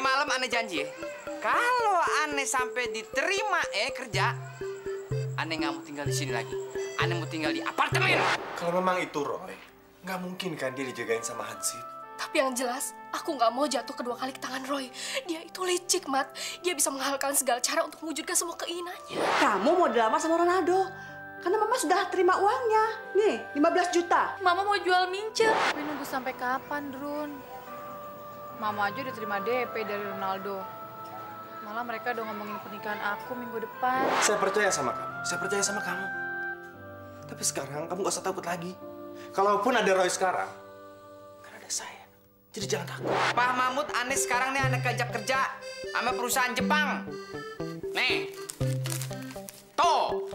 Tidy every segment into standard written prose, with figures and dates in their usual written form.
malam Ane janji ya, kalau Ane sampai diterima kerja, Ane nggak mau tinggal di sini lagi. Ane mau tinggal di apartemen. Kalau memang itu Roy, nggak mungkin kan dia dijagain sama Hansip. Tapi yang jelas, aku nggak mau jatuh kedua kali ke tangan Roy. Dia itu licik, Mat. Dia bisa menghalalkan segala cara untuk mewujudkan semua keinginannya. Kamu mau dilamar sama Ronaldo. Karena Mama sudah terima uangnya. Nih, 15 juta. Mama mau jual mincer. Tapi nunggu sampai kapan, Drun? Mama aja udah terima DP dari Ronaldo. Malah mereka udah ngomongin pernikahan aku minggu depan. Saya percaya sama kamu. Saya percaya sama kamu. Tapi sekarang kamu gak usah takut lagi. Kalaupun ada Roy sekarang, kan ada saya. Jadi jangan takut. Pak Mahmud, Ane sekarang nih Ane keajak kerja sama perusahaan Jepang. Nih, tuh,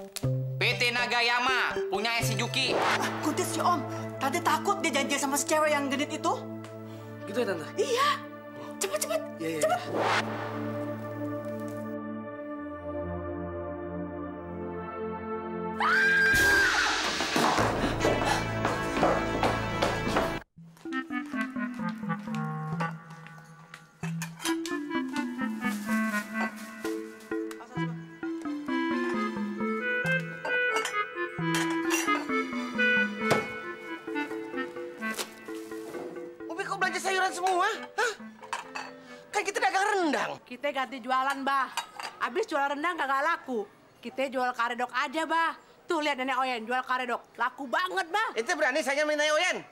PT Nagayama punya si Juki. Kudet si Om. Tante takut dia janjian sama si cewek yang genit itu. Gitu ya, Tante? Iya. Cepet, cepet. Iya. Cepet. Umi kok belanja sayuran semua? Hah? Kan kita dagang rendang. Kita ganti jualan, Bah. Abis jual rendang kagak laku. Kita jual karedok aja, Bah. Tuh, lihat Nenek Oyen jual karedok. Laku banget, Bah. Ente berani saya minta Oyen?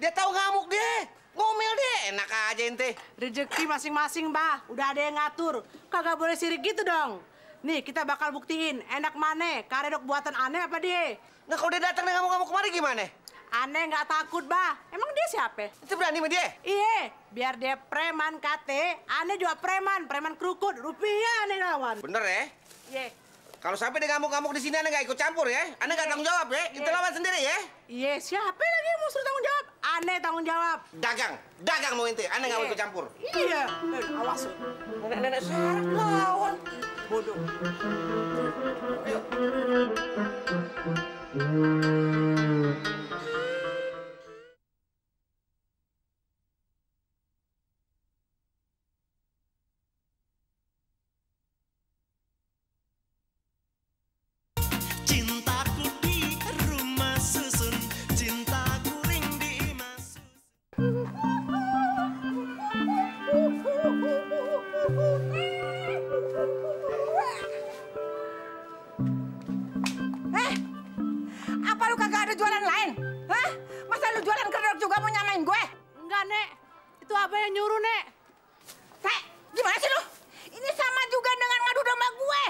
Dia tahu ngamuk dia. Ngomel dia. Enak aja ente. Rezeki masing-masing, Bah. Udah ada yang ngatur. Kagak boleh sirik gitu dong. Nih, kita bakal buktiin. Enak mana? Karedok buatan aneh apa dia? Nah kalau dia datang dan ngamuk-ngamuk kemari gimana? Aneh nggak takut, Bah. Emang dia siapa? Ente berani sama dia? Iya, biar dia preman kate. Aneh juga preman. Preman kerukut. Rupiah aneh lawan. Bener ya? Iya. Kalau sampai dia ngamuk-ngamuk di sini, Ane nggak ikut campur ya? Ane nggak tanggung jawab ya? Kita lawan sendiri ya? Iya, siapa lagi yang mau suruh tanggung jawab? Aneh tanggung jawab. Dagang mau ente. Ane nggak mau ikut campur. Iya. Awas. Nenek-nenek sarap lawan. Bodoh. Cintaku di rumah susun, cintaku ring di masus. Apa lu kagak ada jualan lain? Hah? Masa lu jualan keredok juga mau nyamain gue? Enggak, Nek. Itu apa yang nyuruh, Nek? Teh, gimana sih lu? Ini sama juga dengan ngadu domba gue.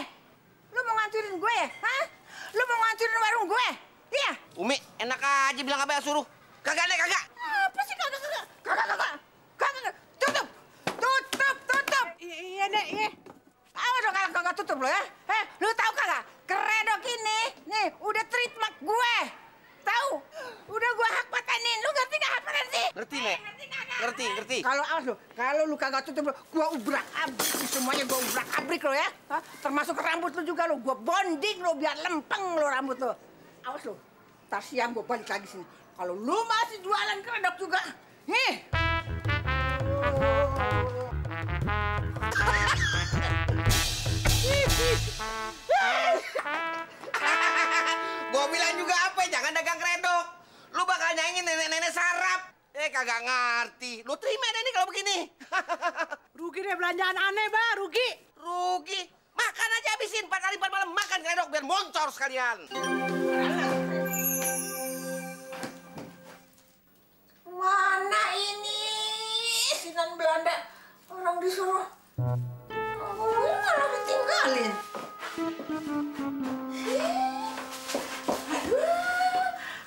Lu mau ngancurin gue? Hah? Lu mau ngancurin warung gue? Iya? Umi, enak aja bilang apa yang suruh. Kagak, Nek, kagak. Apa sih kagak? Kagak. Tutup. Iya, Nek, iya. Awas dong kalau kagak tutup lo ya. Lu tahu kagak? Keredok ini, nih udah trademark gue. Tahu? Udah gue hak patenin. Lu ngerti nggak apaan sih? Ngerti, Nek? Ngerti. Kalau awas lo, kalau lu kagak tutup lo, gue ubrak-abrik semuanya, gue ubrak-abrik lo ya. Hah? Termasuk rambut lu juga lo, gue bonding lo biar lempeng lo rambut lo. Awas lo, ntar siang gue balik lagi sini. Kalau lu masih jualan keredok juga, nih. Gua bilang juga apa, jangan dagang keredok. Lu bakal nyaingin nenek-nenek sarap. Kagak ngerti. Lu terima deh nih kalau begini. Rugi deh belanjaan aneh, Bah. Rugi. Makan aja habisin. 4 hari 4 malam makan keredok biar moncor sekalian. Mana ini? Sinan Belanda. Orang disuruh. Oh, malah ditinggalin.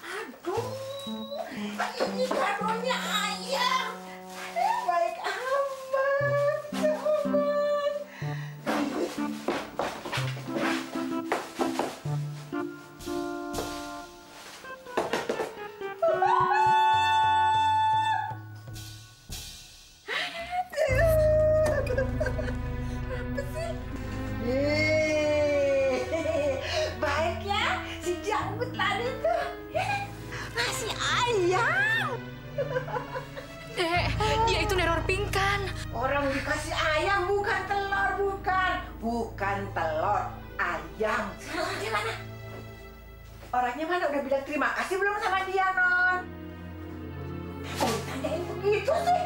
Aduh. Ini kadonya ayam. Baik amat. Baik ya, si janggut tadi tuh ngasih ayam. Dek, dia itu neror pingkan. Orang dikasih ayam bukan telur, bukan. Bukan telur, ayam. Sekarang orangnya mana? Orangnya mana? Udah bilang terima kasih belum sama dia, Non? Oh, ditanyain begitu sih.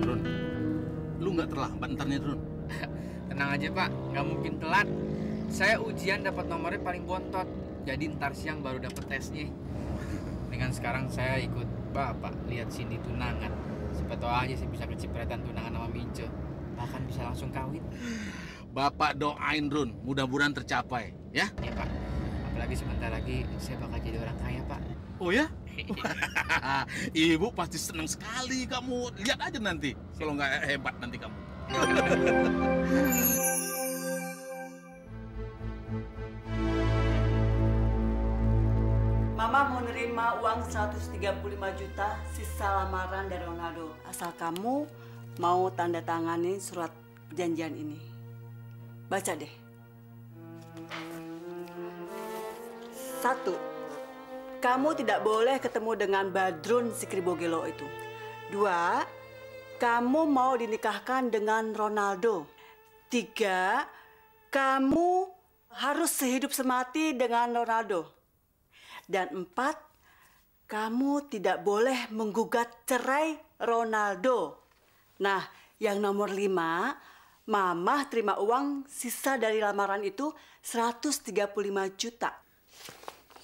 Drun, lu nggak terlambat ntarnya, Drun. Tenang aja, Pak. Nggak mungkin telat. Saya ujian dapat nomornya paling bontot. Jadi ntar siang baru dapat tesnya. Dengan sekarang saya ikut Bapak lihat Cindy tunangan. Siapa tahu aja saya bisa kecipratan tunangan sama Mince. Bahkan bisa langsung kawin. Bapak doain, Drun. Mudah-mudahan tercapai, ya? Ya, Pak. Apalagi sebentar lagi saya bakal jadi orang kaya, Pak. Oh ya? Ibu pasti senang sekali kamu. Lihat aja nanti. Kalau nggak hebat nanti kamu. Mama mau nerima uang 135 juta sisa lamaran dari Ronaldo. Asal kamu mau tanda tangani surat perjanjian ini. Baca deh. 1. Kamu tidak boleh ketemu dengan Badrun si Kribogelo itu. 2. Kamu mau dinikahkan dengan Ronaldo. 3. Kamu harus sehidup semati dengan Ronaldo. Dan 4. Kamu tidak boleh menggugat cerai Ronaldo. Nah, yang nomor 5, Mama terima uang sisa dari lamaran itu 135 juta.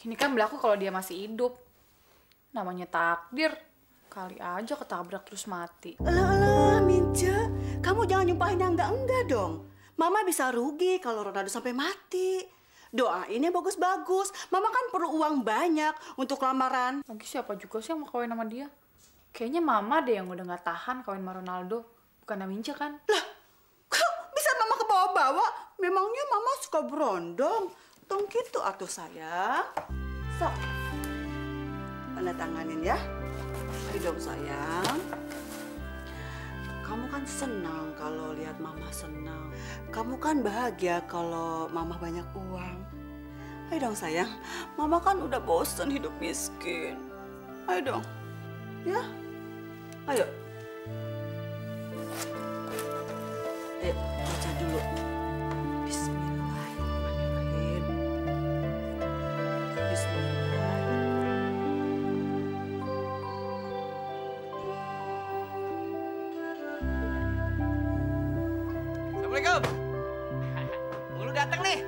Ini kan berlaku kalau dia masih hidup. Namanya takdir. Kali aja ketabrak terus mati. Alah, Mince. Kamu jangan nyumpahin yang enggak dong. Mama bisa rugi kalau Ronaldo sampai mati. Doain yang bagus-bagus. Mama kan perlu uang banyak untuk lamaran. Lagi siapa juga sih yang mau kawin sama dia? Kayaknya Mama deh yang udah gak tahan kawin sama Ronaldo. Bukan Mince kan? Lah, kok bisa Mama ke bawah-bawah? Memangnya Mama suka berondong? Tong gitu atuh sayang. Sok. Tanda tanganin ya. Ayo dong sayang. Kamu kan senang kalau lihat Mama senang. Kamu kan bahagia kalau Mama banyak uang. Ayo dong sayang. Mama kan udah bosen hidup miskin. Ayo dong. Ya. Ayo. Ayo, baca dulu. Bismillahirrahmanirrahim. Assalamualaikum. Lu datang nih.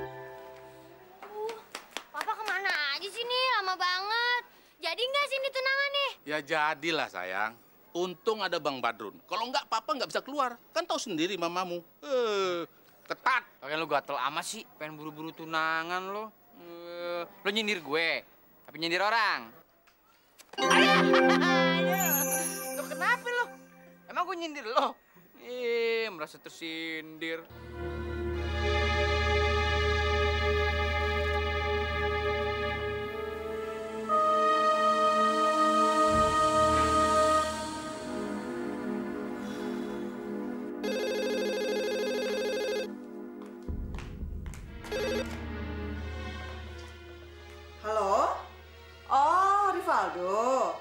Papa kemana aja sih nih? Lama banget. Jadi nggak sih ini tunangan nih? Ya jadilah sayang. Untung ada Bang Badrun. Kalau nggak, Papa nggak bisa keluar. Kan tahu sendiri mamamu. Ketat. Pakai lu gatel amat sih. Pengen buru-buru tunangan lo. Lo nyindir gue. Tapi nyindir orang. Lo kenapa lo? Emang gue nyindir lo? Merasa tersindir. Halo? Oh, Rivaldo.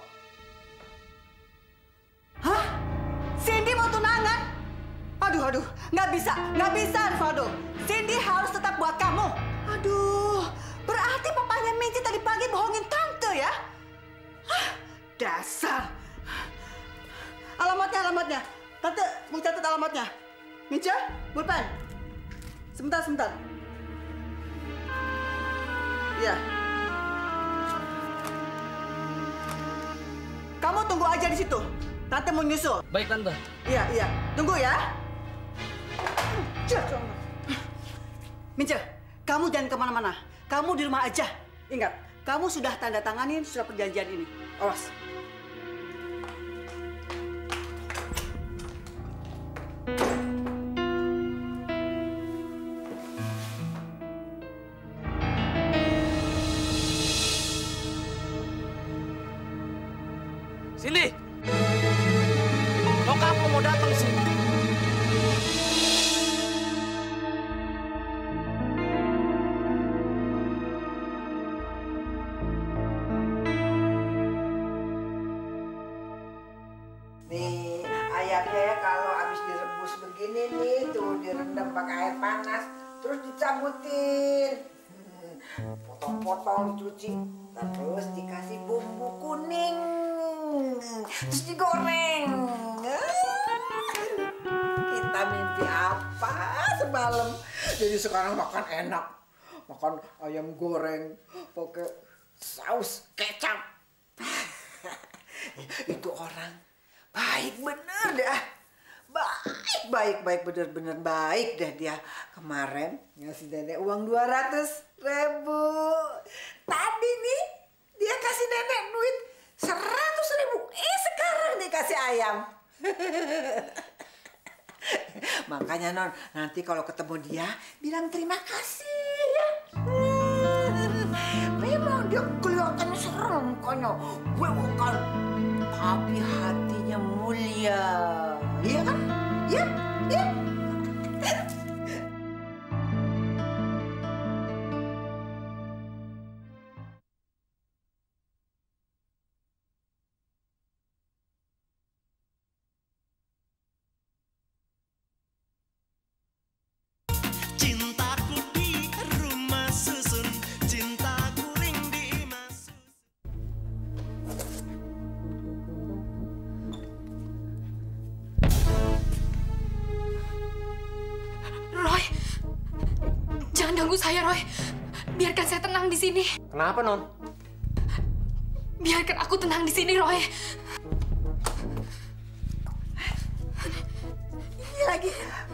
Hah? Cindy mau tunangan? Aduh, nggak bisa, Rivaldo. Cindy harus tetap buat kamu. Aduh, berarti papanya Minci tadi pagi bohongin tante ya? Hah, dasar. Alamatnya. Tante mau catat alamatnya. Minci, pulpen. Sebentar. Iya. Kamu tunggu aja di situ. Tante mau nyusul. Baik, Tante. Iya. Tunggu ya. Mince, kamu jangan kemana-mana. Kamu di rumah aja. Ingat, kamu sudah tanda tanganin surat perjanjian ini. Awas. Cindy! Lo kapan mau datang sih? ayamnya ya kalau habis direbus begini nih tuh direndam pakai air panas terus dicabutin, potong-potong dicuci, terus dikasih bumbu kuning, terus digoreng. Kita mimpi apa semalam? Jadi sekarang makan enak, makan ayam goreng pakai saus kecap. Itu orang baik bener dah, baik bener-bener baik dah dia. Kemarin ngasih nenek uang 200.000. Tadi nih dia kasih nenek duit 100.000. Sekarang dikasih ayam. Makanya Non, nanti kalau ketemu dia bilang terima kasih ya. Memang dia kelihatannya serem mukanya, bukan, tapi hatinya mulia, iya kan? Ya, ya. Cintaku di rumah susun, cintaku ring di mas. Roy, jangan ganggu saya, Roy. Biarkan saya tenang di sini. Kenapa, Non? Biarkan aku tenang di sini, Roy.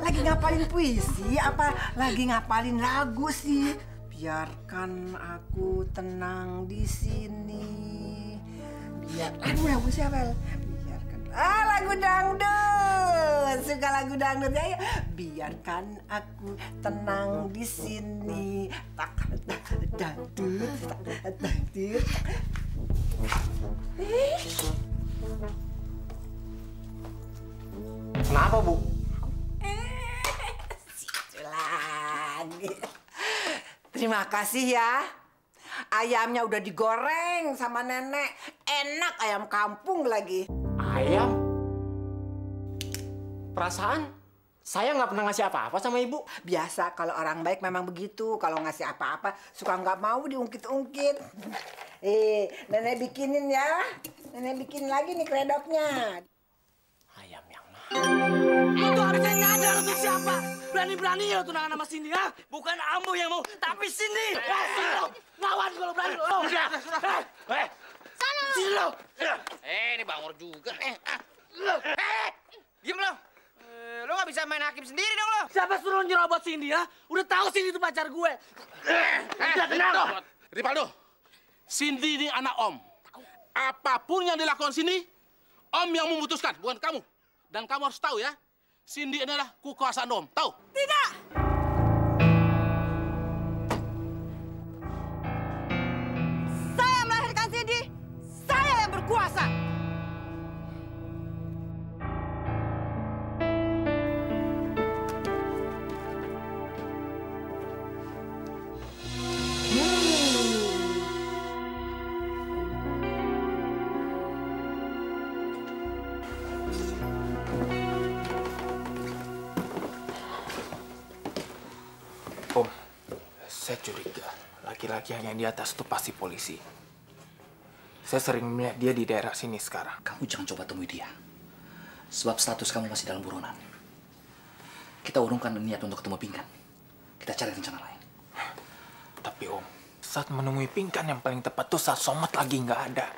Lagi ngapalin puisi apa lagi ngapalin lagu sih? Biarkan aku tenang di sini. Lagu siapa? Biarkan. Lagu dangdut. Suka lagu dangdut ya. Biarkan aku tenang di sini. Dangdut. Kenapa, Bu? Lagi. Terima kasih ya. Ayamnya udah digoreng sama nenek. Enak ayam kampung lagi. Ayam? Perasaan saya nggak pernah ngasih apa-apa sama Ibu. Biasa kalau orang baik memang begitu. Kalau ngasih apa-apa suka nggak mau diungkit-ungkit. Nenek bikinin ya. Nenek bikin lagi nih kredoknya. Ayam yang Itu harusnya nyadar untuk siapa? Berani-berani ya tunangan sama Cindy, ha? Bukan Ambo yang mau, tapi Cindy. Lawan kalau berani. Udah. Sana. Sini lo. Ini bangor juga. Diem lo. Lo nggak bisa main hakim sendiri dong lo. Siapa suruh nyerobot Cindy, ha? Udah tahu Cindy itu pacar gue. Udah tenang. Ripaldo, Cindy ini anak Om. Apapun yang dilakukan Cindy, Om yang memutuskan, bukan kamu. Dan kamu harus tahu ya, Cindy adalah kekuasaan Om. Tahu? Tidak. Saya melahirkan Cindy. Saya yang berkuasa. Om, saya curiga laki-laki yang di atas itu pasti polisi. Saya sering melihat dia di daerah sini sekarang. Kamu jangan coba temui dia. Sebab status kamu masih dalam buronan. Kita urungkan niat untuk ketemu Pinkan. Kita cari rencana lain. Tapi Om, saat menemui Pinkan yang paling tepat tuh saat Somad lagi nggak ada.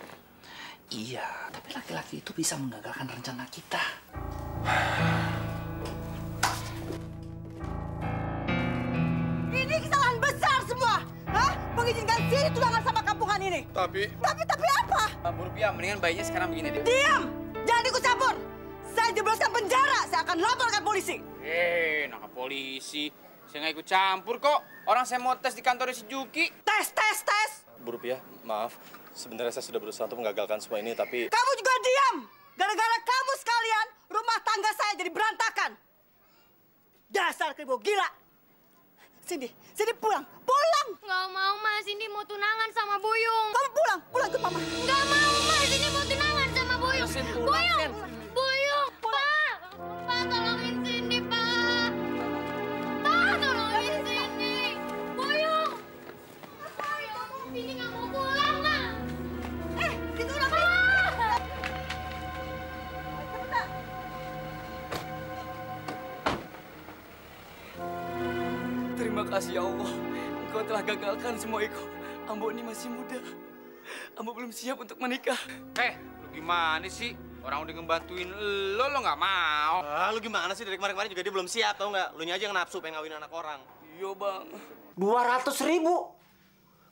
Iya, tapi laki-laki itu bisa menggagalkan rencana kita. Ini kesalahan besar semua. Hah? Mengizinkan Cindy tunangan sama kampungan ini. Tapi apa? Bu Rupiah, mendingan bayinya sekarang begini deh. Diam! Jangan ikut campur. Saya jebloskan penjara. Saya akan laporkan polisi. Nangkap polisi. Saya nggak ikut campur kok. Orang saya mau tes di kantor si Juki. Tes. Bu Rupiah, maaf. Sebenarnya saya sudah berusaha untuk menggagalkan semua ini, tapi... Kamu juga diam! Gara-gara kamu sekalian, rumah tangga saya jadi berantakan. Dasar keribu gila. Cindy pulang. Nggak mau, Mas. Cindy mau tunangan sama Buyung. Kamu pulang ke mama. Nggak mau, Mas. Cindy mau tunangan sama Buyung. Buyung, Pak. kasih ya Allah. Engkau telah gagalkan semua ego. Ambo ini masih muda. Ambo belum siap untuk menikah. Lu gimana sih? Orang udah ngebantuin lo nggak mau. Lu gimana sih? Dari kemarin-kemarin juga dia belum siap, tau nggak? Lu aja yang nafsu pengen ngawin anak orang. Iya, Bang. 200.000.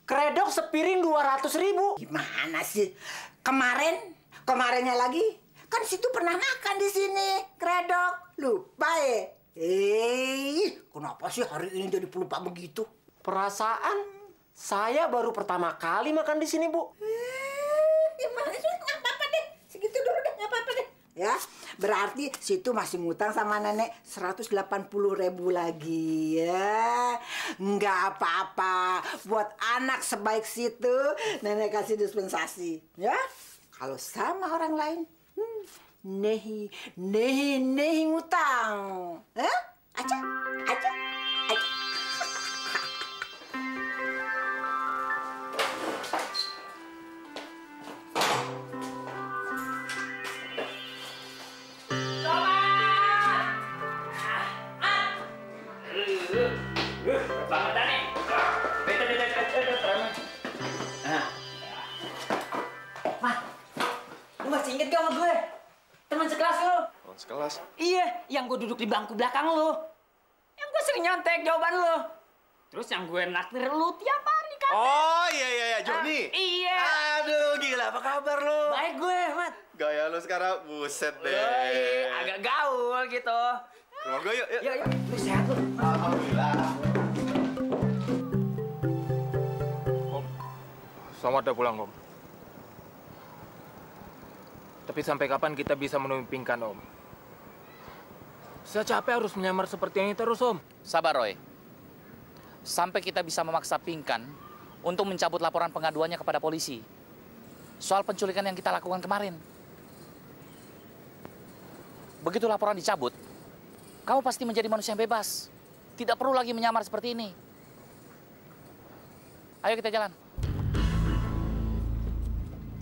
Kredok sepiring 200.000. Gimana sih? Kemarinnya lagi kan situ pernah makan di sini kredok. Lupa ya? Kenapa sih hari ini jadi pelupa begitu? Perasaan saya baru pertama kali makan di sini, Bu. Gimana sih? Nggak apa-apa deh. Segitu dulu deh, nggak apa-apa deh. Ya, berarti situ masih ngutang sama nenek 180.000 lagi ya. Nggak apa-apa. Buat anak sebaik situ, nenek kasih dispensasi. Ya, kalau sama orang lain, nehi ngutang. Aja. Masih inget gak sama gue? Teman sekelas lo. Teman sekelas? Iya, yang gue duduk di bangku belakang lo. Yang gue sering nyontek jawaban lo. Terus yang gue naktir lo tiap hari kan? Oh iya, Joni. Iya. Aduh, gila, apa kabar lo? Baik gue, Mat. Gaya lo sekarang buset deh. Agak gaul gitu. Rumah gue yuk. Yuk. Lu sehat lo? Alhamdulillah. Om, selamat udah pulang, Om. Tapi sampai kapan kita bisa menumpikan, Om? Saya capek harus menyamar seperti ini terus, Om. Sabar, Roy. Sampai kita bisa memaksa Pinkan untuk mencabut laporan pengaduannya kepada polisi soal penculikan yang kita lakukan kemarin. Begitu laporan dicabut, kamu pasti menjadi manusia yang bebas. Tidak perlu lagi menyamar seperti ini. Ayo kita jalan.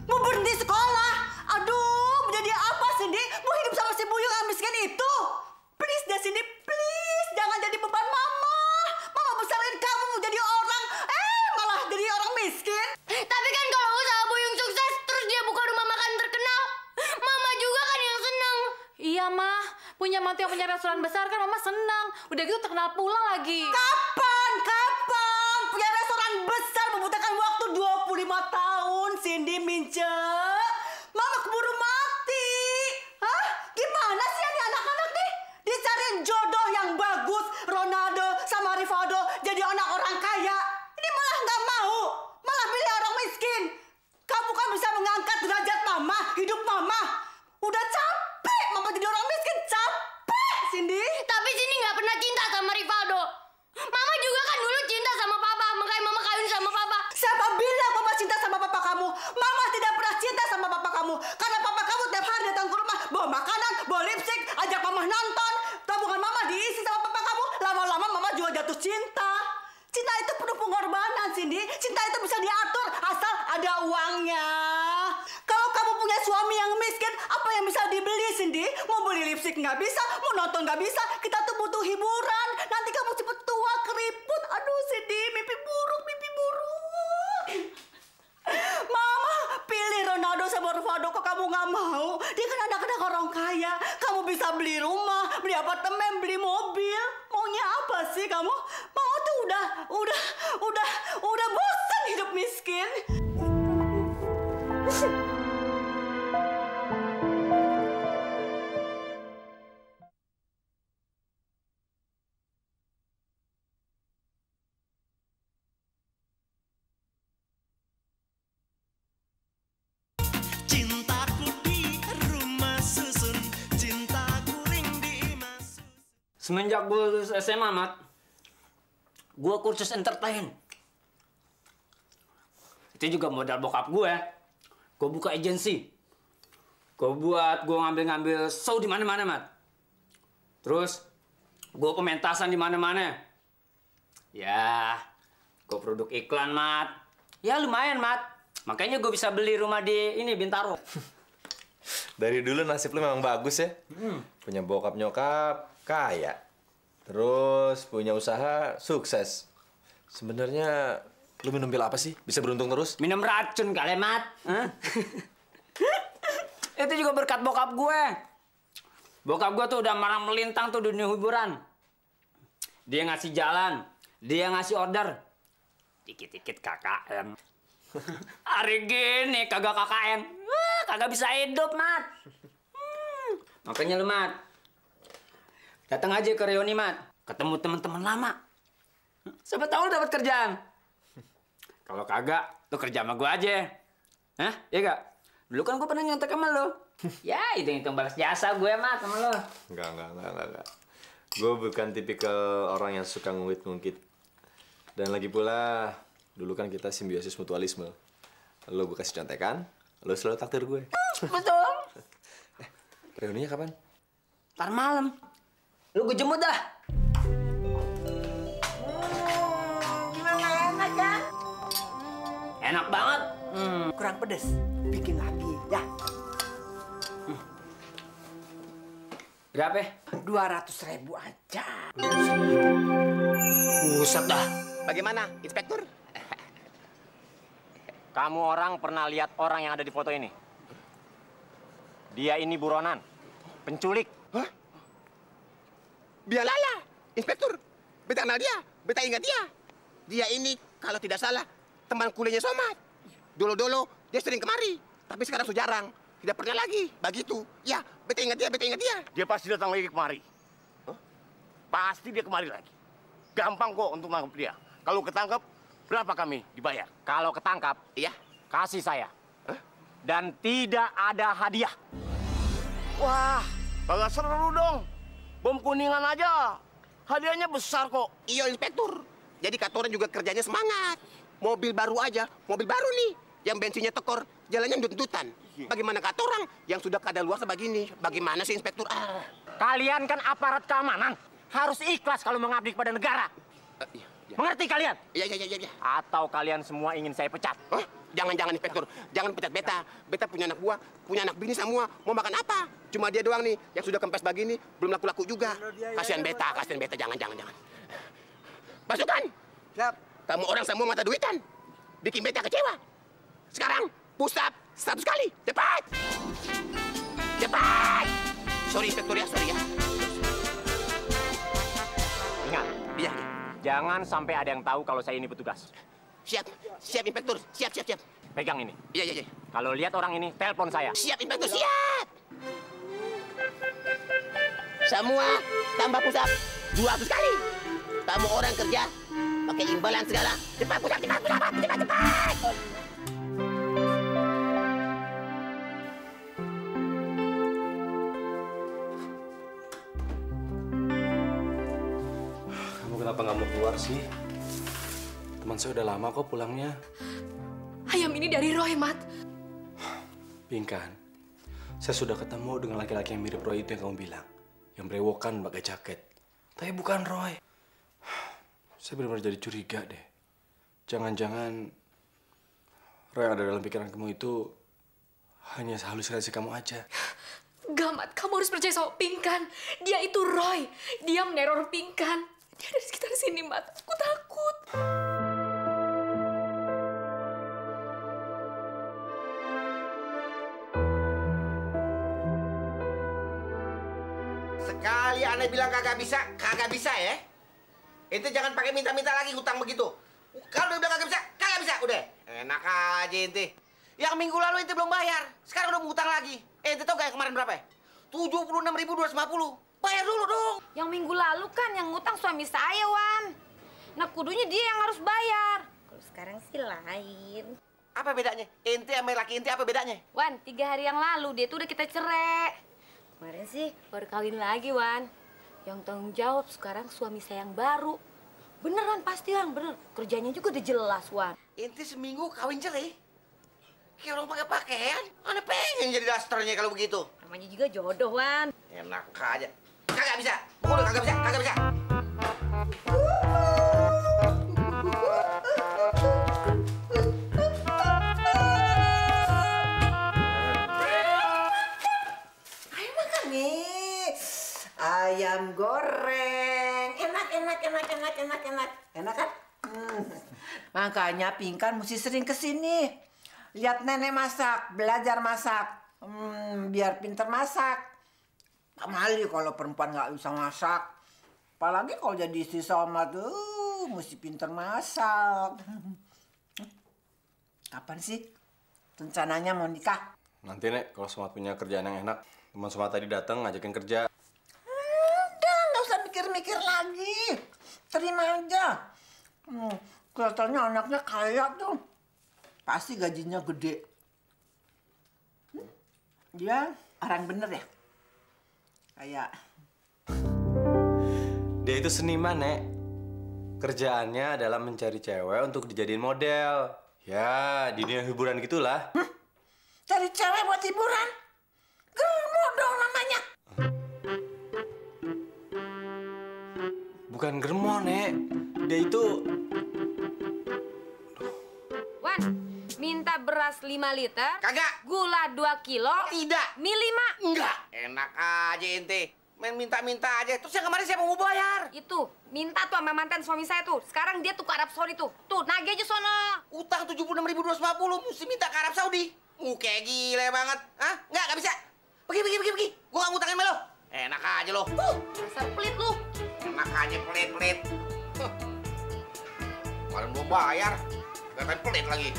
Mau berhenti sekolah? Aduh, menjadi apa, Cindy? Mau hidup sama si buyung yang miskin itu? Please deh, Cindy, please. Jangan jadi beban Mama. Mama besarin kamu mau jadi orang, malah jadi orang miskin. Tapi kan kalau usaha Buyung sukses, terus dia buka rumah makan terkenal, Mama juga kan yang seneng. Iya, Mah. Punya mantu yang punya restoran besar kan Mama senang. Udah gitu terkenal pula lagi. Kapan? Punya restoran besar membutuhkan waktu 25 tahun, Cindy Mince. Mama keburu mati. Hah? Gimana sih ini anak-anak nih? Dicariin jodoh yang bagus, Ronaldo sama Rivaldo jadi anak orang kaya. Ini malah nggak mau, malah pilih orang miskin. Kamu kan bisa mengangkat derajat Mama, hidup Mama. Udah capek Mama jadi orang miskin, capek, Cindy. Tapi Cindy nggak pernah cinta sama Rivaldo. Mama juga kan dulu cinta sama Papa, makanya Mama kawin sama Papa. Siapa bilang Mama cinta sama Papa kamu? Mama tidak pernah cinta sama Papa kamu. Karena Papa kamu tiap hari datang ke rumah, bawa makanan, bawa lipstick, ajak Mama nonton. Tabungan Mama diisi sama Papa kamu. Lama-lama Mama juga jatuh cinta. Cinta itu penuh pengorbanan, Cindy. Cinta itu bisa diatur asal ada uangnya. Kalau kamu punya suami yang miskin, apa yang bisa dibeli, Cindy? Mau beli lipstick nggak bisa, mau nonton nggak bisa. Kita tuh butuh hiburan. Nanti kamu cepet tua, keriput. Aduh, Cindy, mimpi buruk. Mama, pilih Ronaldo sama Rivaldo, kok kamu nggak mau? Dia kan anak-anak orang kaya. Kamu bisa beli rumah, beli apartemen, beli mobil. Maunya apa sih kamu? Mama tuh udah bosan hidup miskin. Semenjak gue lulus SMA, Mat, gue kursus entertain. Itu juga modal bokap gue. Gue buka agensi. Gue ngambil show di mana-mana, Mat. Terus, gue pementasan di mana-mana. Ya, gue produk iklan, Mat. Ya lumayan, Mat. Makanya gue bisa beli rumah di ini, Bintaro. Dari dulu nasib lu memang bagus ya. Punya bokap nyokap kaya. Terus punya usaha sukses. Sebenarnya lu minum pil apa sih? Bisa beruntung terus? Minum racun kali, Mat. Hah? Itu juga berkat bokap gue. Bokap gue tuh udah marah melintang tuh dunia hiburan. Dia ngasih jalan, dia ngasih order. Dikit-dikit KKN. Hari gini kagak KKN. Wah, kagak bisa hidup, Mat. Makanya lu, Mat. Datang aja ke reuni, Mat. Ketemu teman-teman lama. Siapa tahu lu dapat kerjaan. Kalau kagak, lu kerja sama gua aja. Hah? Iya gak? Dulu kan gua pernah nyontek sama lu. Ya, hitung-hitung balas jasa gue, Mat, sama lu. Enggak. Gue bukan tipikal orang yang suka ngungkit-ngungkit. Dan lagi pula, dulu kan kita simbiosis mutualisme. Lo gue kasih contekan, lo selalu takdir gue. Betul. Reuninya kapan? Ntar malam. Lu gue jemput dah. Gimana, enak kan? Enak banget. Kurang pedes. Bikin lagi, ya. Berapa? 200.000 aja. Buset dah. Bagaimana, Inspektur? Kamu orang pernah lihat orang yang ada di foto ini? Dia ini buronan, penculik. Hah? Biarlah, Inspektur. Beta kenal dia, beta ingat dia. Dia ini kalau tidak salah teman kuliahnya Somad. Dulu-dulu dia sering kemari, tapi sekarang sudah jarang. Tidak pernah lagi, begitu. Ya, beta ingat dia. Dia pasti datang lagi kemari. Huh? Pasti dia kemari lagi. Gampang kok untuk menangkap dia. Kalau ketangkap, berapa kami dibayar? Kalau ketangkap, iya, kasih saya. Huh? Dan tidak ada hadiah. Wah, kagak seru dong. Bom kuningan aja. Hadiahnya besar kok. Iya, Inspektur. Jadi katoran juga kerjanya semangat. Mobil baru aja, mobil baru nih. Yang bensinnya tekor, jalannya dut-dutan. Bagaimana katorang yang sudah kadaluarsa begini? Bagaimana sih, Inspektur? Kalian kan aparat keamanan. Harus ikhlas kalau mengabdi kepada negara. Iya. Mengerti kalian? Iya. Atau kalian semua ingin saya pecat? Jangan, Inspektur. Jangan pecat beta. Beta punya anak buah, punya anak bini semua. Mau makan apa? Cuma dia doang nih yang sudah kempes begini, belum laku-laku juga. Kasihan beta. Jangan. Pasukan! Siap. Kamu orang semua mata duitan. Bikin beta kecewa. Sekarang, push up 100 kali. Cepat! Sorry, Inspektur ya, sorry ya. Ingat. Iya. Jangan sampai ada yang tahu kalau saya ini petugas. Siap, Inspektur. Siap. Pegang ini. Iya. Kalau lihat orang ini, telepon saya. Siap, Inspektur, siap! Semua tambah push up 200 kali. Kamu orang kerja pakai imbalan segala. Cepat, push up, cepat! Kenapa nggak mau keluar sih? Teman saya udah lama kok pulangnya. Ayam ini dari Roy, Mat. Pingkan, saya sudah ketemu dengan laki-laki yang mirip Roy itu yang kamu bilang. Yang berewokan pakai jaket. Tapi bukan Roy. Saya benar-benar jadi curiga deh. Jangan-jangan Roy yang ada dalam pikiran kamu itu hanya halusinasi kamu aja. Gak, Mat. Kamu harus percaya sama Pingkan. Dia itu Roy. Dia meneror Pingkan. Dia ada di sekitar sini, Mat. Aku takut. Sekali aneh bilang kagak bisa ya. Ente jangan pakai minta-minta lagi hutang begitu. Kalau udah bilang kagak bisa, udah. Enak aja ente. Yang minggu lalu ente belum bayar, sekarang udah mau hutang lagi. Ente tau gak yang kemarin berapa ya? 76.250. Bayar dulu dong. Yang minggu lalu kan yang ngutang suami saya, Wan. Nah, kudunya dia yang harus bayar. Kalau sekarang sih lain. Apa bedanya? Ente sama laki ente apa bedanya? Wan, 3 hari yang lalu dia tuh udah kita cerai. Kemarin sih baru kawin lagi, Wan. Yang tanggung jawab sekarang suami saya yang baru. Beneran pasti, Wan, bener. Kerjanya juga udah jelas, Wan. Ente seminggu kawin cerai? Kayak orang pakai pakaian. Aneh pengen jadi dasternya kalau begitu. Namanya juga jodoh, Wan. Enak aja. Kagak bisa. Udah kagak bisa. Ayo makan nih. Ayam goreng. Enak. Enak kan? Makanya Pinkan mesti sering kesini. Lihat nenek masak, belajar masak. Biar pinter masak. Pamali kalau perempuan nggak bisa masak. Apalagi kalau jadi istri Somad tuh, mesti pinter masak. Kapan sih rencananya mau nikah? Nanti, Nek, kalau Somad punya kerjaan yang enak. Teman Somad tadi datang ngajakin kerja. Udah, nggak usah mikir-mikir lagi. Terima aja. Kelihatannya anaknya kaya tuh. Pasti gajinya gede. Dia orang bener ya? Kayak... Dia itu seniman, Nek. Kerjaannya adalah mencari cewek untuk dijadiin model. Ya, di dunia hiburan gitulah. Cari cewek buat hiburan? Germo dong namanya. Bukan germo, Nek. Dia itu... Wan, minta beras 5 liter. Kagak. Gula 2 kilo. Tidak. Mie 5. Enggak. Enak aja ente. Main minta-minta aja. Terus yang kemarin siapa mau bayar? Itu, minta tuh sama mantan suami saya tuh. Sekarang dia tuh ke Arab Saudi tuh. Tuh, nagih aja sono. Utang 76.250 mesti minta ke Arab Saudi. Kayak gile banget. Hah? Nggak bisa. Pergi. Gua nggak ngutangin sama lo. Enak aja lo. Dasar pelit lu. Enak aja pelit. Kalian belum bayar. Katain pelit lagi.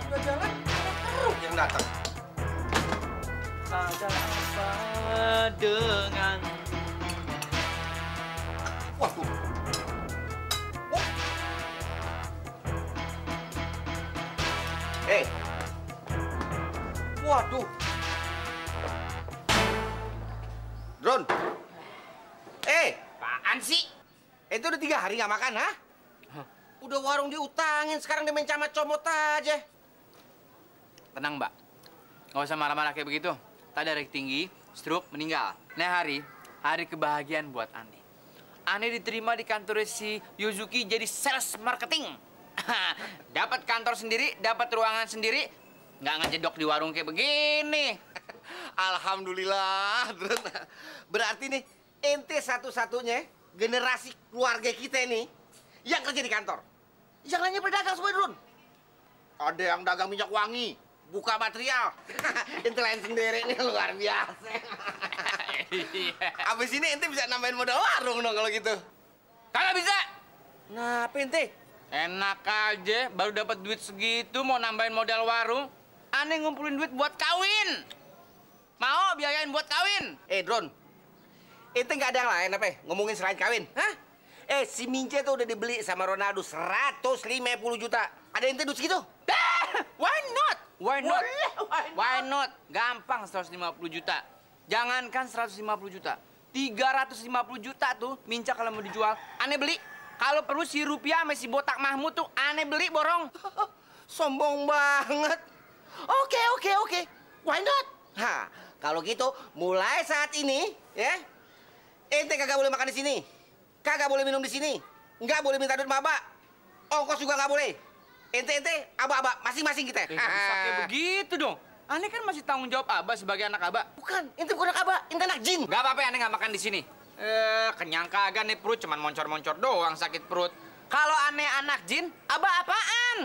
Udah jalan, terus yang datang. Ada apa dengan... Waduh. Waduh. Drone. Apaan sih? Itu udah 3 hari nggak makan, ha? Udah warung diutangin, sekarang dia main camat comot aja. Tenang, Mbak. Nggak usah marah-marah kayak begitu. Tadi darah tinggi, stroke, meninggal. Nah, hari kebahagiaan buat Ane. Ane diterima di kantor si Yuzuki jadi sales marketing. Dapat kantor sendiri, dapat ruangan sendiri, nggak ngejedok di warung kayak begini. Alhamdulillah, Drun. Berarti nih, ente satu-satunya generasi keluarga kita ini yang kerja di kantor. Yang lainnya berdagang semua, Drun. Ada yang dagang minyak wangi, buka material. Ente lain sendiri nih, luar biasa. Abis ini ente bisa nambahin modal warung dong kalau gitu. Kagak bisa. Nah, apa ente? Enak aja, baru dapat duit segitu mau nambahin modal warung. Aneh ngumpulin duit buat kawin. Mau biayain buat kawin? Drone, ente nggak ada yang lain apa ya? Ngomongin selain kawin, hah? Si Mince tuh udah dibeli sama Ronaldo 150 juta. Ada ente duit segitu? Why not? Why not? Gampang 150 juta. Jangankan 150 juta. 350 juta tuh Minca kalau mau dijual, aneh beli. Kalau perlu si Rupiah sama si Botak Mahmud tuh aneh beli borong. Sombong banget. Oke. Why not? Hah, kalau gitu mulai saat ini ya, ente kagak boleh makan di sini. Kagak boleh minum di sini. Nggak boleh minta duit sama abah. Ongkos juga nggak boleh. Ente, abah, masing-masing kita. Bisa kayak begitu dong. Aneh kan masih tanggung jawab abah sebagai anak abah. Bukan, ente bukan anak abah, ente anak jin. Nggak apa-apa, aneh nggak makan di sini. Kenyang kagak nih perut, cuman moncor-moncor doang sakit perut. Kalau aneh anak jin, abah apaan?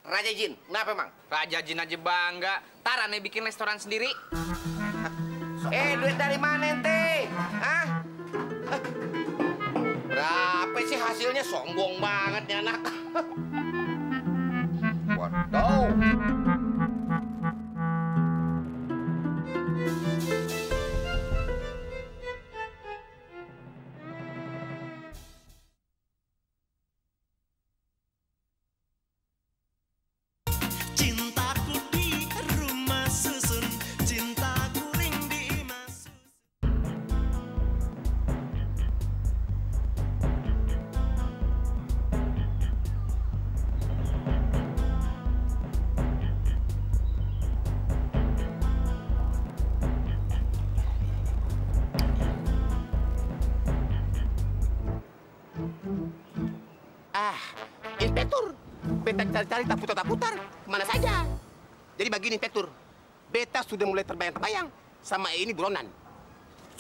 Raja jin, kenapa emang? Raja jin aja bangga. Ntar aneh bikin restoran sendiri. Duit dari mana ente? Hah? Berapa sih hasilnya? Sombong banget nih anak. Waduh. Cintaku di rumah susun, cintaku ring di mas. Inspektur, benteng cari-cari tak putar-putar. Kemana saja? Jadi begini, Inspektur. Beta sudah mulai terbayang-bayang sama ini buronan.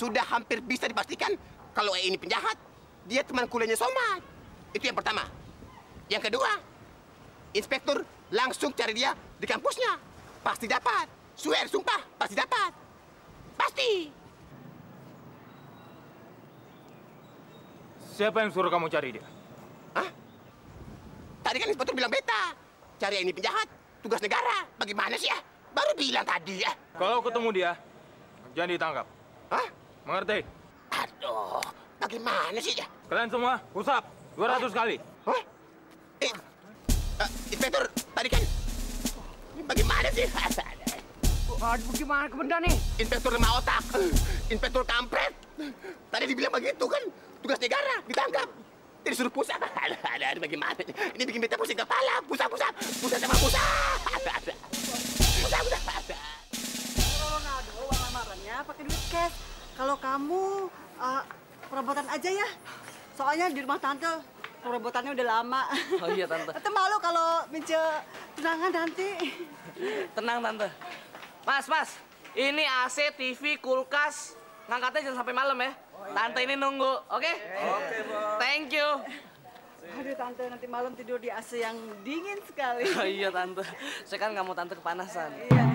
Sudah hampir bisa dipastikan kalau ini penjahat, dia teman kuliahnya Somad. Itu yang pertama. Yang kedua, Inspektur langsung cari dia di kampusnya. Pasti dapat. Swear, sumpah, pasti dapat. Pasti. Siapa yang suruh kamu cari dia? Hah? Tadi kan Inspektur bilang beta. Cari ini penjahat, tugas negara. Bagaimana sih ya? Baru bilang tadi ya. Kalau ketemu dia, jangan ditangkap. Hah? Mengerti? Aduh, bagaimana sih ya? Kalian semua, pusap 200 kali. Hah? Inspektur, tadi kan bagaimana sih? Aduh, gimana ke benda nih? Inspektur lemah otak, inspektur kampret. Tadi dibilang begitu kan, tugas negara, ditangkap. Jadi suruh pusat. Aduh, bagaimana? Ini bikin beta pusing kepala. Pusat sama pusat. Pusat. Ronaldo, uang lamarannya pakai duit cash. Kalau kamu perabotan aja ya. Soalnya di rumah tante perabotannya udah lama. Oh iya, Tante. Tante malu kalau mince tunangan nanti. Tenang, Tante. Mas, ini AC, TV, kulkas. Ngangkatnya jangan sampai malam ya. Tante ini nunggu, oke? Oke, Bang. Thank you. Aduh, Tante nanti malam tidur di AC yang dingin sekali. Oh iya, Tante. Saya kan nggak mau Tante kepanasan. Iya.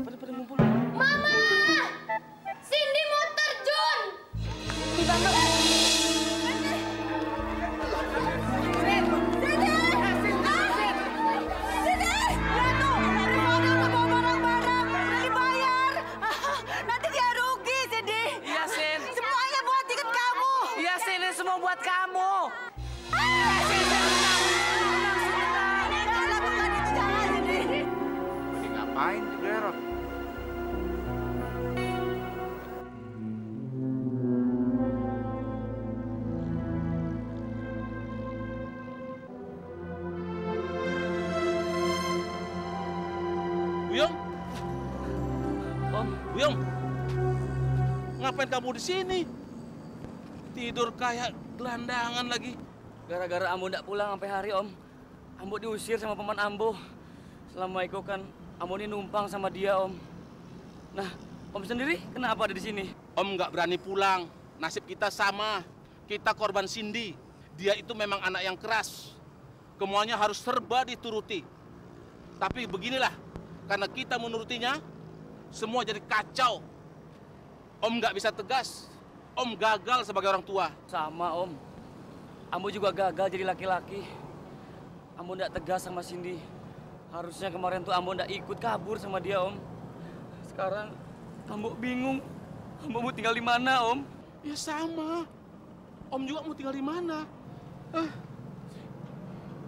Pada ngumpul. Mama! Cindy mau terjun! Di sana. Semua buat kamu. Jangan lakukan itu, jangan, Cindy. Ngapain di Gerot? Buyong? Om. Buyong? Ngapain kamu di sini? Tidur kayak gelandangan lagi. Gara-gara Ambo ndak pulang sampai hari, Om. Ambo diusir sama paman Ambo. Selama itu kan Ambo ini numpang sama dia, Om. Nah, Om sendiri kenapa ada di sini? Om nggak berani pulang. Nasib kita sama. Kita korban Cindy. Dia itu memang anak yang keras. Semuanya harus serba dituruti. Tapi beginilah, karena kita menurutinya, semua jadi kacau. Om nggak bisa tegas. Om gagal sebagai orang tua. Sama, Om. Ambo juga gagal jadi laki-laki. Ambo ndak tegas sama Cindy. Harusnya kemarin tuh Ambo ndak ikut kabur sama dia, Om. Sekarang Ambo bingung. Ambo mau tinggal di mana, Om? Ya sama. Om juga mau tinggal di mana?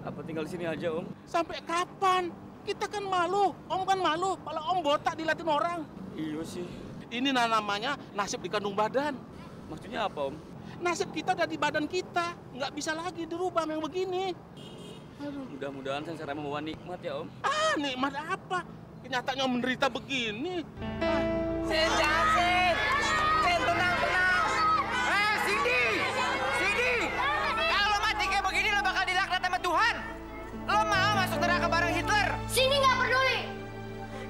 Apa tinggal di sini aja, Om? Sampai kapan? Kita kan malu. Om kan malu kalau Om botak diliatin orang. Iya sih. Ini namanya nasib dikandung badan. Maksudnya apa, Om? Nasib kita ada di badan kita. Nggak bisa lagi dirubah yang begini. Aduh. Mudah-mudahan saya membawa nikmat ya, Om. Nikmat apa? Kenyataannya Om menderita begini. Sin, jangan, Sin. Sin, tenang. Cindy. Kalau lo mati kayak begini, lo bakal dilaknat sama Tuhan. Lo mau masuk neraka bareng Hitler? Cindy nggak peduli.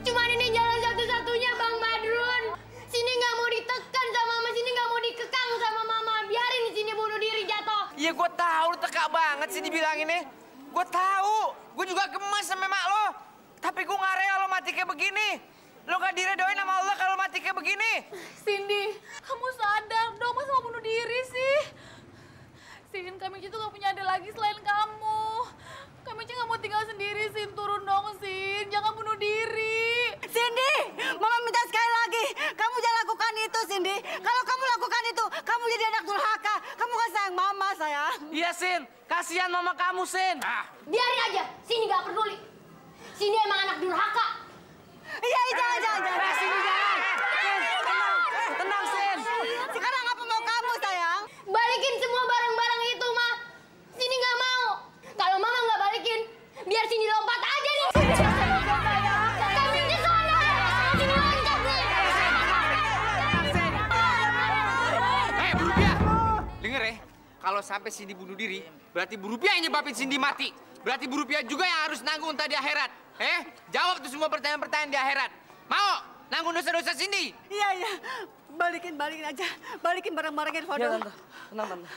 Cuman ini jalan satu-satunya, Bang Badrun. Cindy nggak mau ditekan sama Mama, Cindy nggak mau dikekang sama Mama. Biarin Cindy bunuh diri jatuh. Iya, gue tahu lo teka banget sih dibilanginnya. Gue tahu. Gue juga gemes sama mak lo. Tapi gue nggak rela lo mati kayak begini. Lo gak diredoin sama Allah kalau mati kayak begini. Cindy, kamu sadar dong, masa mau bunuh diri sih? Sin, kami itu gak punya ada lagi selain kamu. Kami nggak mau tinggal sendiri, Sin. Turun dong, Sin. Jangan bunuh diri. Cindy, Mama minta sekali lagi. Kamu jangan lakukan itu, Cindy. Kalau kamu lakukan itu, kamu jadi anak durhaka. Kamu kan sayang Mama, sayang. Iya, Sin. Kasihan Mama kamu, Sin. Biarin aja, Cindy nggak peduli. Cindy emang anak durhaka. Iya, jangan. Cindy, jangan. Tenang, Sin. Sekarang apa mau kamu, sayang? Balikin semua barang-barang itu, Ma. Cindy nggak mau. Kalau Mama nggak balikin, biar Cindy lompat aja nih. Kami di sana. Cindy loncat nih. Bu Rupiah, denger ya. Kalau sampai Cindy bunuh diri, berarti Bu Rupiah yang nyebabin Cindy mati. Berarti Bu Rupiah juga yang harus nanggung entah di akhirat. Jawab tuh semua pertanyaan-pertanyaan di akhirat. Mau nanggung dosa-dosa Cindy? Iya. Balikin aja. Balikin barang-barangnya, Valdo. Iya, Tante. Tenang, Tante.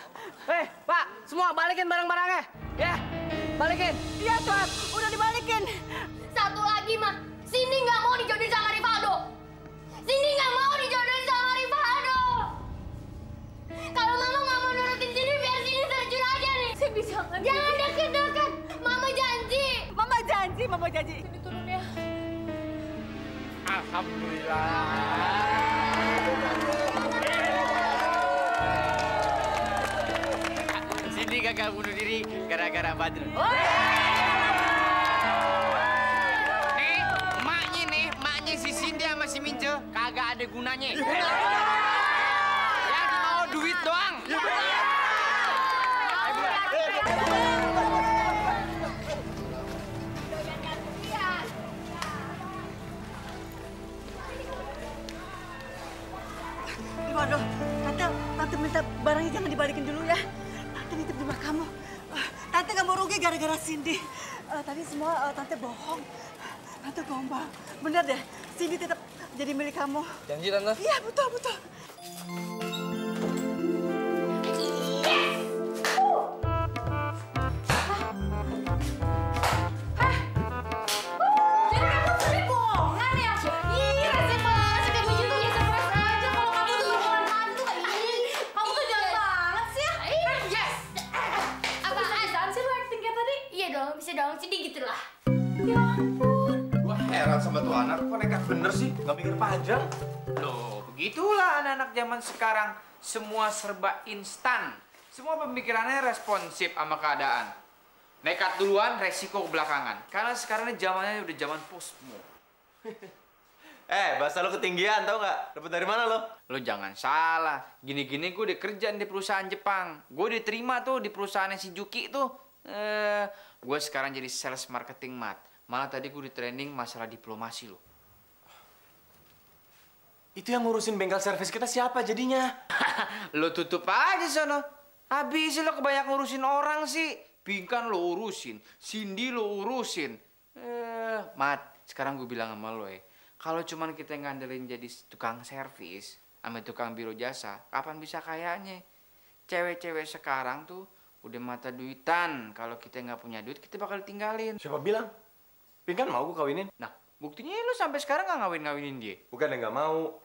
Pak, semua balikin barang-barangnya. Ya, balikin. Iya, Tuan. Udah dibalikin. Satu lagi, mah. Cindy nggak mau dijodohin sama Rivaldo. Cindy nggak mau dijodohin sama Rivaldo. Kalau Mama nggak mau nurutin Cindy, biar Cindy terjun aja nih. Cindy jangan. Jangan deket-deket. Mama janji. Mama janji. Cindy turun ya. Cindy gagal bunuh diri gara-gara Badrun. Emaknya si Cindy sama si Mince kagak ada gunanya. Yang mau duit doang. Waduh, Tante minta barangnya jangan dibalikin dulu ya. Tante nitip di rumah kamu. Tante nggak mau rugi gara-gara Cindy. Tadi semua Tante bohong. Tante gombal. Bener deh, Cindy tetap jadi milik kamu. Janji, Tante? Iya, betul. Bisa dong, Cindy gitu lah. Ya ampun. Gua heran sama tuh anak, kok nekat bener sih? Nggak mikir panjang. Loh, begitulah anak-anak zaman sekarang. Semua serba instan. Semua pemikirannya responsif sama keadaan. Nekat duluan, resiko belakangan. Karena sekarang ini zamannya udah zaman postmo. Bahasa lo ketinggian, tau nggak? Dapat dari mana lo? Lo jangan salah. Gini-gini gue udah kerja di perusahaan Jepang. Gue diterima tuh di perusahaannya si Juki tuh. Gue sekarang jadi sales marketing, Mat. Malah tadi gue di training masalah diplomasi lo. Itu yang ngurusin bengkel servis kita siapa jadinya? Lo tutup aja sono. Habis lo kebanyak ngurusin orang sih. Bingkan lo urusin, Cindy lo urusin. Mat, sekarang gue bilang sama lo kalau cuman kita ngandelin jadi tukang servis sama tukang biro jasa, kapan bisa kayaknya? Cewek-cewek sekarang tuh udah mata duitan. Kalau kita nggak punya duit, kita bakal tinggalin. Siapa bilang? Pinkan mau gue kawinin. Nah, buktinya lo sampai sekarang nggak ngawinin dia. Bukan yang nggak mau.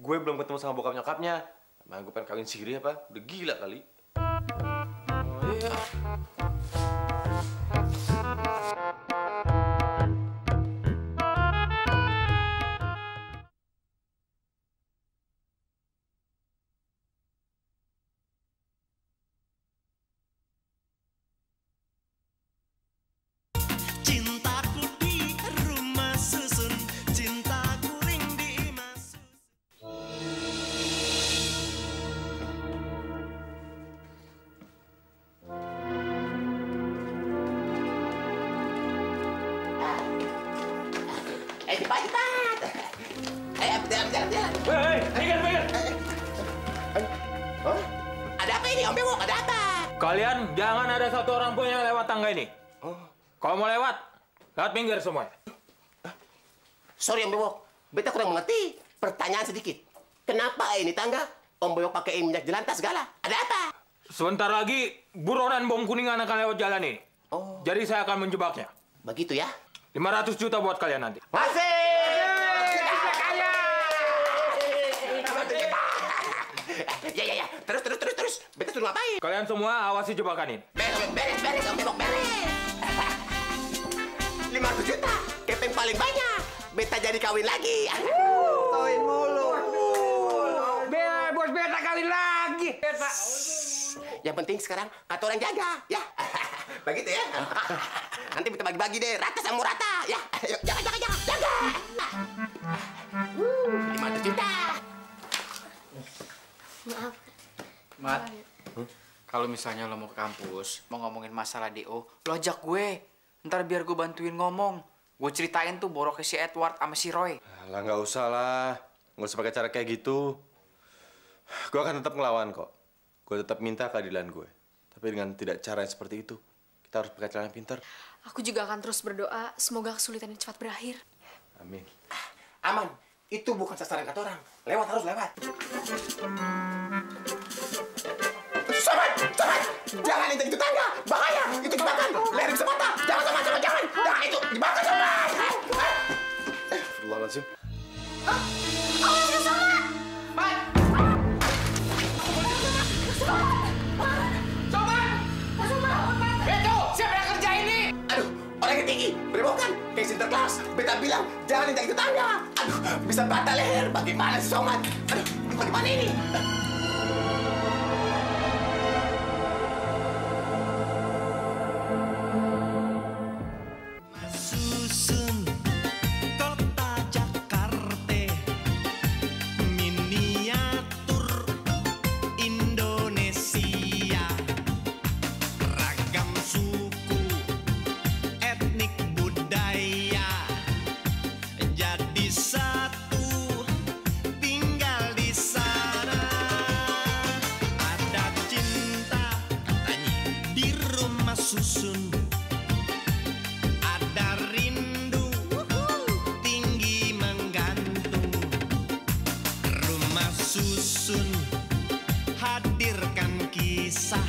Gue belum ketemu sama bokap nyokapnya. Emang gue pengen kawin siri apa? Udah gila kali. Oh iya. Cintaku di rumah susun, cintaku ring di mas. Cepat. Jalan. Minggir. Ada apa ini, Om Bewok? Ada apa? Kalian jangan ada satu orang pun yang lewat tangga ini. Kalau mau lewat minggir semua. Sorry, Om Bewok. Beta kurang mengerti. Pertanyaan sedikit. Kenapa ini tangga Om Bewok pakai minyak jelantah segala? Ada apa? Sebentar lagi buronan bom kuningan akan lewat jalan ini. Jadi saya akan menjebaknya. Begitu ya? 500 juta buat kalian nanti. Masih! Ya. Terus. Beta suruh ngapain? Kalian semua awasi jebakan ini. Beres, Om Bewok, beres. 500 juta, kepeng paling banyak. Beta jadi kawin lagi. Kawin mulu. Bos beta kawin lagi. Beta. Yang penting sekarang kata orang jaga, ya. Begitu ya. Nanti kita bagi-bagi deh, rata sama rata, ya. Ayo, jaga. 500 juta. Maaf. Mat, kalau misalnya lo mau ke kampus, mau ngomongin masalah DO, lo ajak gue. Ntar biar gue bantuin ngomong. Gue ceritain tuh boroknya si Edward sama si Roy. Lah nggak usah lah. Nggak usah pakai cara kayak gitu. Gue akan tetap ngelawan kok. Gue tetap minta keadilan gue. Tapi dengan tidak cara yang seperti itu. Kita harus pakai cara yang pintar. Aku juga akan terus berdoa, semoga kesulitan ini cepat berakhir. Amin. Aman, itu bukan sasaran kata orang. Lewat harus lewat. Sobat, jangan intip itu tangga, bahaya, itu jebakan, leher bisa patah, jangan sobat, jangan itu jebakan sobat. Astagfirullahaladzim. Awas ya sobat. Beto, siapa yang kerja ini? Aduh, orang yang tinggi, berewokan, kayak Sinterklas. Beta bilang, jangan intip itu tangga. Aduh, bisa patah leher, bagaimana sih sobat? Aduh, bagaimana ini? Susun kota Jakarta, miniatur Indonesia, ragam suku, etnik budaya, jadi satu, tinggal di sana. Ada cinta katanya di rumah susun. Ada rindu tinggi menggantung. Rumah susun hadirkan kisah